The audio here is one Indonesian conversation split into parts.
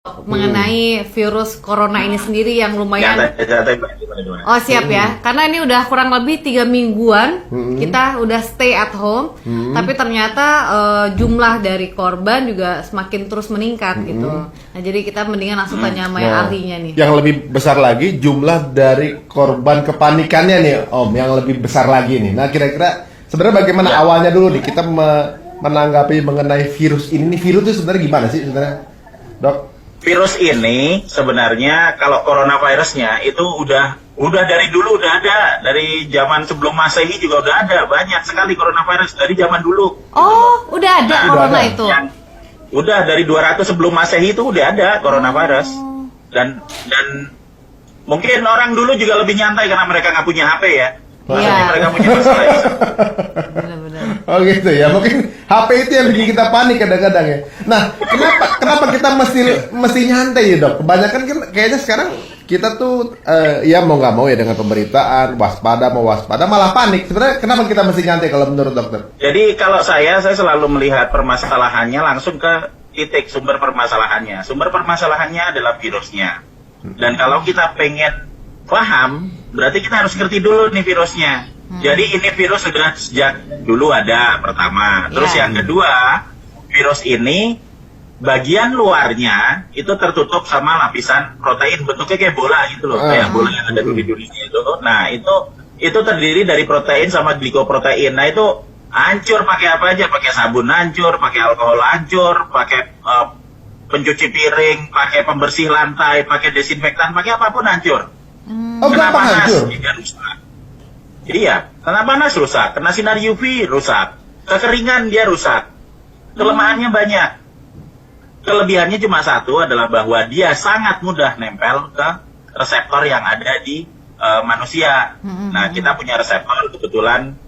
mengenai virus corona ini sendiri yang lumayan. Oh siap ya, karena ini udah kurang lebih 3 mingguan kita udah stay at home, tapi ternyata jumlah dari korban juga semakin terus meningkat gitu. Nah jadi kita mendingan langsung tanya sama yang ahlinya nih. Yang lebih besar lagi jumlah dari korban kepanikannya nih Om, yang lebih besar lagi nih. Nah kira-kira sebenarnya bagaimana awalnya dulu nih kita menanggapi mengenai virus ini? Virus itu sebenarnya gimana sih sebenarnya, Dok? Virus ini sebenarnya kalau coronavirusnya itu udah dari dulu udah ada, dari zaman sebelum Masehi juga udah ada, banyak sekali coronavirus dari zaman dulu. Oh, udah ada corona itu. Udah dari 200 sebelum Masehi itu udah ada coronavirus. Dan mungkin orang dulu juga lebih nyantai karena mereka nggak punya HP ya. Iya. Mereka punya masalah itu. Benar-benar. Oh gitu ya, mungkin HP itu yang bikin kita panik kadang-kadang ya. Nah, kenapa kita mesti nyantai ya Dok? Kebanyakan kan kayaknya sekarang kita tuh ya mau nggak mau ya dengan pemberitaan waspada malah panik. Sebenarnya kenapa kita mesti nyantai kalau menurut dokter? Jadi kalau saya selalu melihat permasalahannya langsung ke titik sumber permasalahannya. Sumber permasalahannya adalah virusnya. Dan kalau kita pengen paham, berarti kita harus ngerti dulu nih virusnya. Jadi ini virus sudah sejak dulu ada pertama. Terus yang kedua, virus ini bagian luarnya itu tertutup sama lapisan protein, bentuknya kayak bola gitu loh, kayak bola yang ada di dunia itu. Nah itu terdiri dari protein sama glikoprotein. Nah itu hancur pakai apa aja, pakai sabun hancur, pakai alkohol hancur, pakai pencuci piring, pakai pembersih lantai, pakai desinfektan, pakai apapun hancur. Kena panas juga rusak. Iya, kena panas rusak, kena sinar UV rusak, kekeringan dia rusak. Kelemahannya banyak. Kelebihannya cuma satu, adalah bahwa dia sangat mudah nempel ke reseptor yang ada di manusia. Nah, kita punya reseptor kebetulan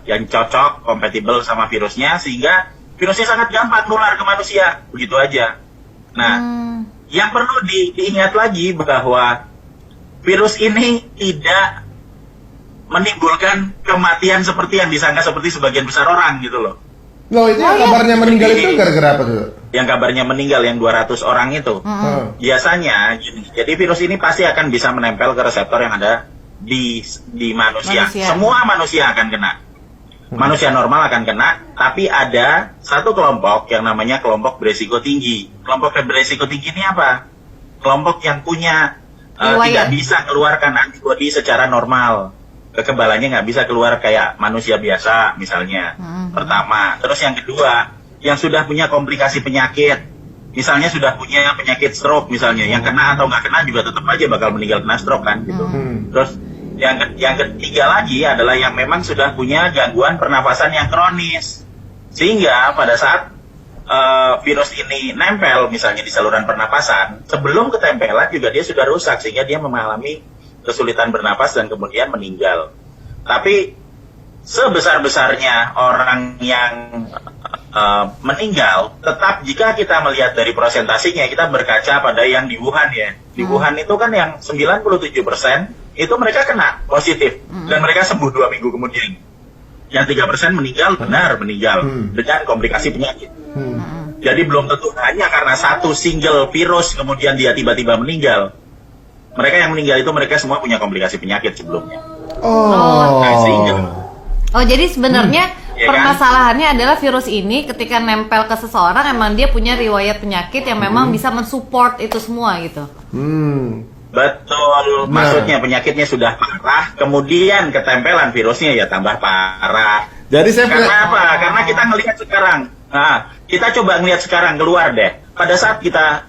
yang cocok, kompatibel sama virusnya, sehingga virusnya sangat gampang nular ke manusia, begitu aja. Nah, yang perlu diingat lagi bahwa virus ini tidak menimbulkan kematian seperti yang disangka seperti sebagian besar orang gitu loh. Loh itu yang kabarnya meninggal itu gara-gara apa tuh? Yang kabarnya meninggal yang 200 orang itu. Biasanya jadi virus ini pasti akan bisa menempel ke reseptor yang ada di manusia. Semua manusia akan kena. Manusia normal akan kena, tapi ada satu kelompok yang namanya kelompok beresiko tinggi. Kelompok beresiko tinggi ini apa? Kelompok yang punya tidak bisa keluarkan antibodi secara normal. Kekebalannya nggak bisa keluar kayak manusia biasa misalnya. Pertama. Terus yang kedua, yang sudah punya komplikasi penyakit. Misalnya sudah punya penyakit stroke misalnya. Yang kena atau nggak kena juga tetap aja bakal meninggal kena stroke kan gitu. Terus yang ketiga lagi adalah yang memang sudah punya gangguan pernapasan yang kronis. Sehingga pada saat virus ini nempel misalnya di saluran pernapasan, sebelum ketempelan juga dia sudah rusak sehingga dia mengalami kesulitan bernapas dan kemudian meninggal. Tapi sebesar-besarnya orang yang meninggal, tetap jika kita melihat dari prosentasinya, kita berkaca pada yang di Wuhan ya. Di Wuhan itu kan yang 97% itu mereka kena positif dan mereka sembuh 2 minggu kemudian. Yang 3% meninggal, benar meninggal dengan komplikasi penyakit. Jadi belum tentu hanya karena satu single virus kemudian dia tiba-tiba meninggal. Mereka yang meninggal itu mereka semua punya komplikasi penyakit sebelumnya. Oh jadi sebenarnya permasalahannya adalah virus ini ketika nempel ke seseorang emang dia punya riwayat penyakit yang memang bisa mensupport itu semua gitu. Betul, maksudnya penyakitnya sudah parah, kemudian ketempelan virusnya ya tambah parah. Jadi saya karena apa? Karena kita ngelihat sekarang. Nah, kita coba ngelihat sekarang keluar deh. Pada saat kita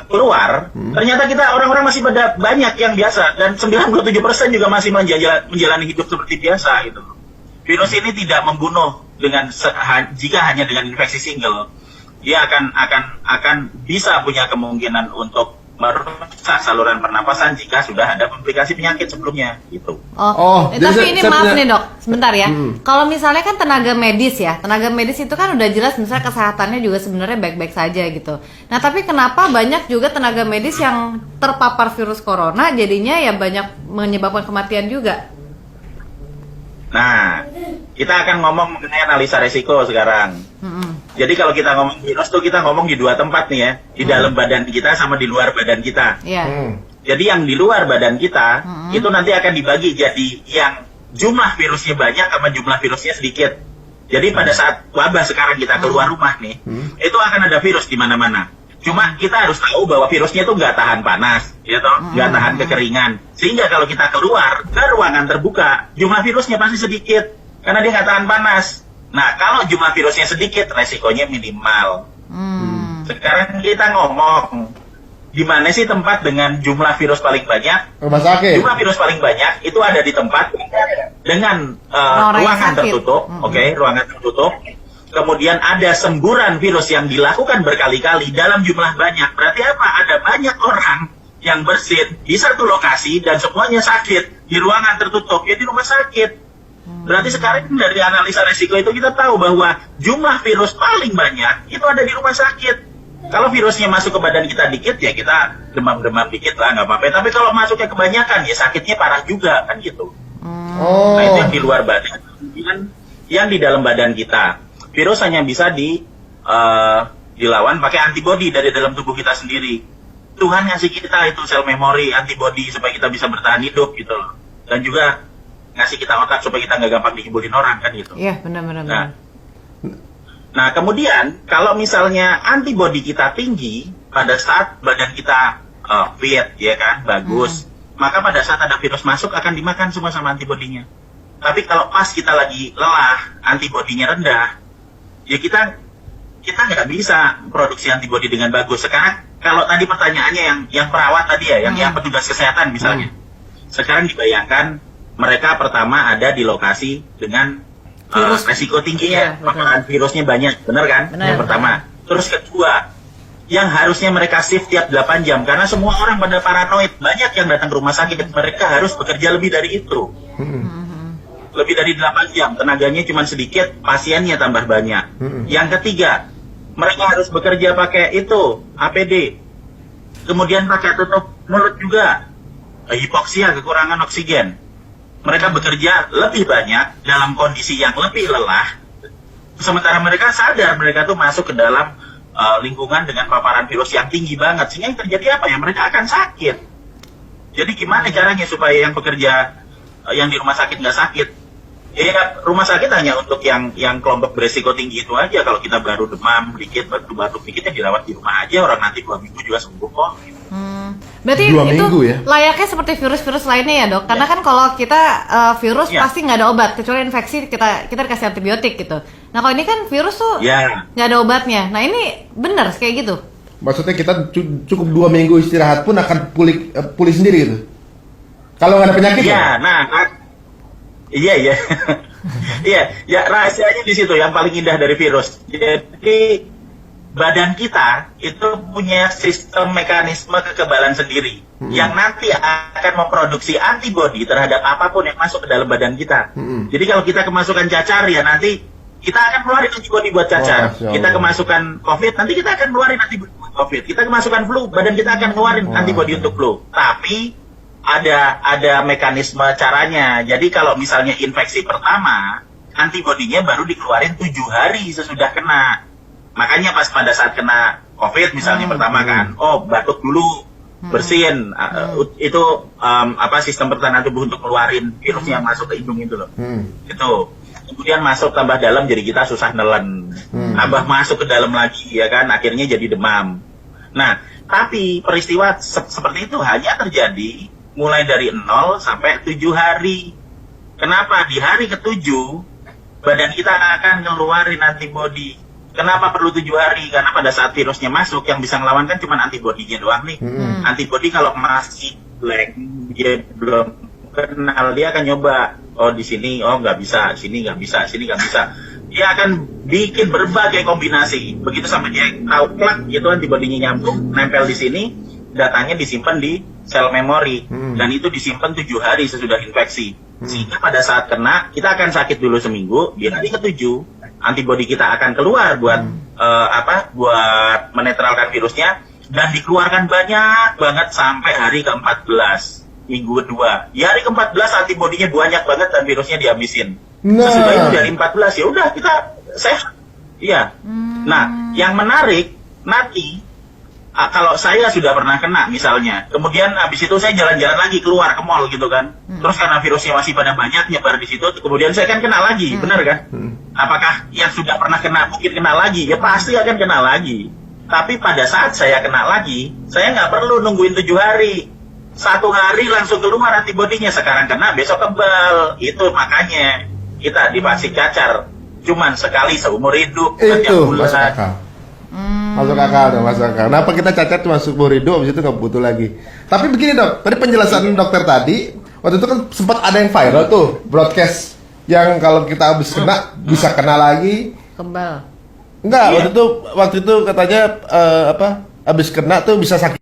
keluar, ternyata kita orang-orang masih pada banyak yang biasa dan 97% juga masih menjalani hidup seperti biasa gitu. Virus ini tidak membunuh dengan jika hanya dengan infeksi single. Dia akan bisa punya kemungkinan untuk merusak saluran pernapasan jika sudah ada komplikasi penyakit sebelumnya gitu. Tapi ini maaf nih Dok, sebentar ya. Kalau misalnya kan tenaga medis ya, tenaga medis itu kan udah jelas misalnya kesehatannya juga sebenarnya baik-baik saja gitu. Nah tapi kenapa banyak juga tenaga medis yang terpapar virus corona jadinya ya banyak menyebabkan kematian juga? Nah, kita akan ngomong mengenai analisa resiko sekarang. Jadi kalau kita ngomong virus tuh kita ngomong di dua tempat nih ya, di dalam badan kita sama di luar badan kita. Iya. Jadi yang di luar badan kita itu nanti akan dibagi jadi yang jumlah virusnya banyak sama jumlah virusnya sedikit. Jadi pada saat wabah sekarang kita keluar rumah nih, itu akan ada virus di mana-mana. Cuma kita harus tahu bahwa virusnya itu nggak tahan panas, ya toh, nggak tahan kekeringan. Sehingga kalau kita keluar ke ruangan terbuka, jumlah virusnya pasti sedikit karena dia nggak tahan panas. Nah, kalau jumlah virusnya sedikit, resikonya minimal. Sekarang kita ngomong, di mana sih tempat dengan jumlah virus paling banyak? Rumah sakit. Jumlah virus paling banyak itu ada di tempat dengan ruangan tertutup, ruangan tertutup. Kemudian ada semburan virus yang dilakukan berkali-kali dalam jumlah banyak. Berarti apa? Ada banyak orang yang bersin di satu lokasi dan semuanya sakit di ruangan tertutup, ya di rumah sakit. Berarti sekarang dari analisa risiko itu kita tahu bahwa jumlah virus paling banyak itu ada di rumah sakit. Kalau virusnya masuk ke badan kita dikit ya kita demam-demam dikit lah nggak apa-apa. Tapi kalau masuknya kebanyakan ya sakitnya parah juga kan gitu. Nah itu yang di luar badan. Yang di dalam badan kita virus hanya bisa dilawan pakai antibodi dari dalam tubuh kita sendiri. Tuhan ngasih kita itu sel memori antibodi supaya kita bisa bertahan hidup gitu loh. Dan juga ngasih kita otak supaya kita nggak gampang dikibulin orang kan gitu. Iya benar-benar. Nah kemudian kalau misalnya antibodi kita tinggi pada saat badan kita fit ya kan bagus, maka pada saat ada virus masuk akan dimakan semua sama antibodinya. Tapi kalau pas kita lagi lelah, antibodinya rendah, ya kita nggak bisa produksi antibodi dengan bagus. Sekarang kalau tadi pertanyaannya yang perawat tadi ya, yang petugas kesehatan misalnya, sekarang dibayangkan mereka pertama ada di lokasi dengan resiko tingginya, paparan virusnya banyak, benar kan? Yang pertama. Terus kedua, yang harusnya mereka shift tiap 8 jam, karena semua orang pada paranoid, banyak yang datang ke rumah sakit, mereka harus bekerja lebih dari itu. Lebih dari 8 jam, tenaganya cuma sedikit, pasiennya tambah banyak. Yang ketiga, mereka harus bekerja pakai itu, APD. Kemudian pakai tutup mulut juga, hipoksia, kekurangan oksigen. Mereka bekerja lebih banyak dalam kondisi yang lebih lelah, sementara mereka sadar mereka tuh masuk ke dalam lingkungan dengan paparan virus yang tinggi banget, sehingga yang terjadi apa ya? Mereka akan sakit. Jadi gimana caranya supaya yang bekerja yang di rumah sakit nggak sakit? Ya rumah sakit hanya untuk yang kelompok beresiko tinggi itu aja. Kalau kita baru demam dikit, batuk-batuk dikit, ya dirawat di rumah aja. Orang nanti 2 minggu juga sembuh kok. Berarti 2 itu minggu ya? layaknya seperti virus-virus lainnya ya dok? Karena kan kalau kita virus pasti nggak ada obat, kecuali infeksi kita dikasih antibiotik gitu. Nah kalau ini kan virus tuh nggak ada obatnya. Nah ini benar kayak gitu? Maksudnya kita cukup 2 minggu istirahat pun akan pulih sendiri gitu? Kalau nggak ada penyakit ya? Iya. Iya, rahasianya di situ yang paling indah dari virus. Jadi badan kita itu punya sistem mekanisme kekebalan sendiri yang nanti akan memproduksi antibodi terhadap apapun yang masuk ke dalam badan kita. Jadi kalau kita kemasukan cacar ya nanti kita akan keluarin antibodi buat cacar. Kita kemasukan COVID, nanti kita akan keluarin antibodi buat COVID. Kita kemasukan flu, badan kita akan keluarin antibodi untuk flu. Tapi ada mekanisme caranya. Jadi kalau misalnya infeksi pertama, antibodinya baru dikeluarin 7 hari sesudah kena. Makanya pas pada saat kena COVID misalnya pertama kan, batuk dulu, bersin, itu sistem pertahanan tubuh untuk keluarin virus yang masuk ke hidung itu loh. Itu. Kemudian masuk tambah dalam jadi kita susah nelen. Tambah masuk ke dalam lagi ya kan, akhirnya jadi demam. Nah, tapi peristiwa seperti itu hanya terjadi mulai dari 0 sampai 7 hari. Kenapa? Di hari ke-7 badan kita akan ngeluarin antibodi. Kenapa perlu 7 hari? Karena pada saat virusnya masuk, yang bisa ngelawan kan cuma antibodinya doang nih. Antibodi kalau masih blank, dia belum kenal, dia akan nyoba. Di sini, nggak bisa, sini nggak bisa, sini nggak bisa. Dia akan bikin berbagai kombinasi. Begitu sampai dia tahu plak, gitu antibodinya nyambung, nempel di sini, datanya disimpan di sel memori. Dan itu disimpan 7 hari sesudah infeksi. Sehingga pada saat kena, kita akan sakit dulu seminggu, di hari ke-7, antibodi kita akan keluar buat buat menetralkan virusnya, dan dikeluarkan banyak banget sampai hari ke-14 minggu kedua. Di hari ke-14 antibodinya banyak banget dan virusnya dihabisin. Sesudah itu dari 14 ya udah kita sehat. Iya. Nah, yang menarik nanti kalau saya sudah pernah kena misalnya, kemudian habis itu saya jalan-jalan lagi keluar ke mall gitu kan, terus karena virusnya masih pada banyak nyebar di situ, kemudian saya kan kena lagi, benar kan? Apakah yang sudah pernah kena mungkin kena lagi? Ya pasti akan kena lagi. Tapi pada saat saya kena lagi, saya nggak perlu nungguin 7 hari. 1 hari langsung keluar antibodinya. Sekarang kena, besok kebal. Itu makanya kita divaksin cacar cuman sekali seumur hidup. Itu masuk akal. Masuk akal dong, masuk akal. Kenapa kita cacat cuma seumur hidup, habis itu nggak butuh lagi. Tapi begini dok, tadi penjelasan dokter tadi, waktu itu kan sempat ada yang viral tuh, broadcast yang kalau kita habis kena bisa kena lagi. Kebal. Enggak, waktu itu katanya habis kena tuh bisa sakit.